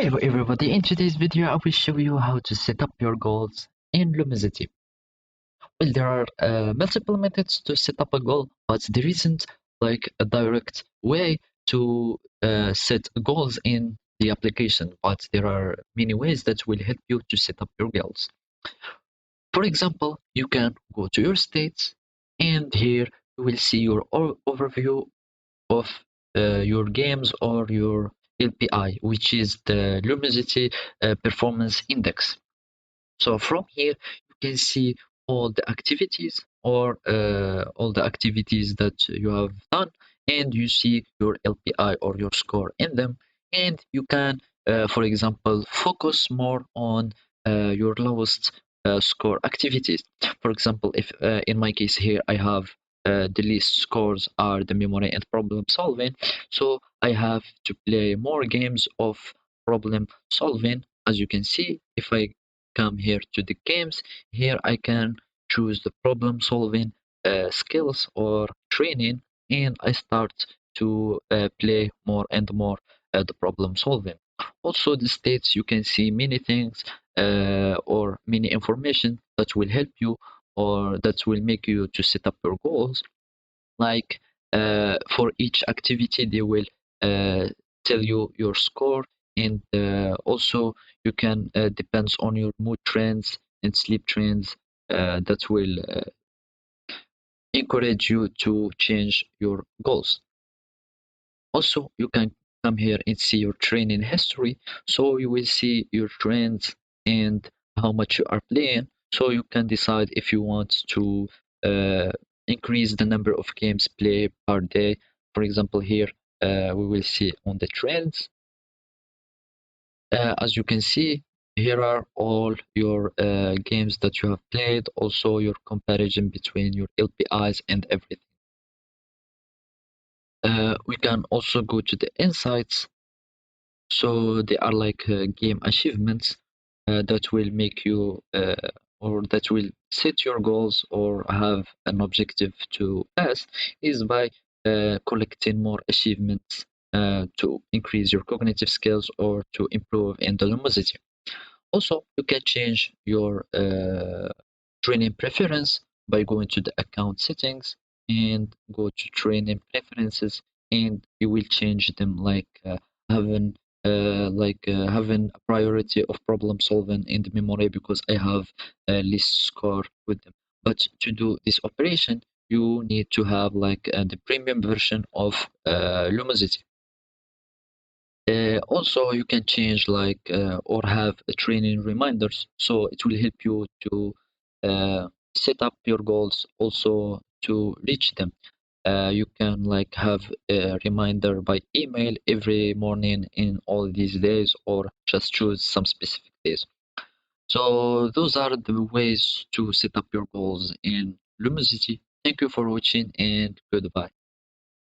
Hello everybody, in today's video I will show you how to set up your goals in Lumosity. Well, there are multiple methods to set up a goal, but there isn't like a direct way to set goals in the application, but there are many ways that will help you to set up your goals. For example, you can go to your states and here you will see your overview of your games or your LPI, which is the Lumosity Performance Index. So from here, you can see all the activities or all the activities that you have done, and you see your LPI or your score in them. And you can, for example, focus more on your lowest score activities. For example, if in my case here, I have the least scores are the memory and problem solving. So I have to play more games of problem solving. As you can see, if I come here to the games, here I can choose the problem solving skills or training, and I start to play more and more the problem solving. Also the states, you can see many things or many information that will help you or that will make you to set up your goals, like for each activity they will uh, tell you your score, and also you can depends on your mood trends and sleep trends that will encourage you to change your goals. Also you can come here and see your training history, so you will see your trends and how much you are playing, so you can decide if you want to uh, increase the number of games played per day. For example, here we will see on the trends. As you can see, here are all your games that you have played, also your comparison between your LPIs and everything. We can also go to the insights. So they are like game achievements that will make you or that will set your goals or have an objective to pass, is by collecting more achievements to increase your cognitive skills or to improve in the lumosity. Also, you can change your training preference by going to the account settings and go to training preferences, and you will change them like having having a priority of problem solving in the memory, because I have a list score with them. But to do this operation, you need to have like the premium version of Lumosity. Also, you can change like or have training reminders, so it will help you to set up your goals, also to reach them. You can like have a reminder by email every morning in all these days, or just choose some specific days. So those are the ways to set up your goals in Lumosity. Thank you for watching and goodbye.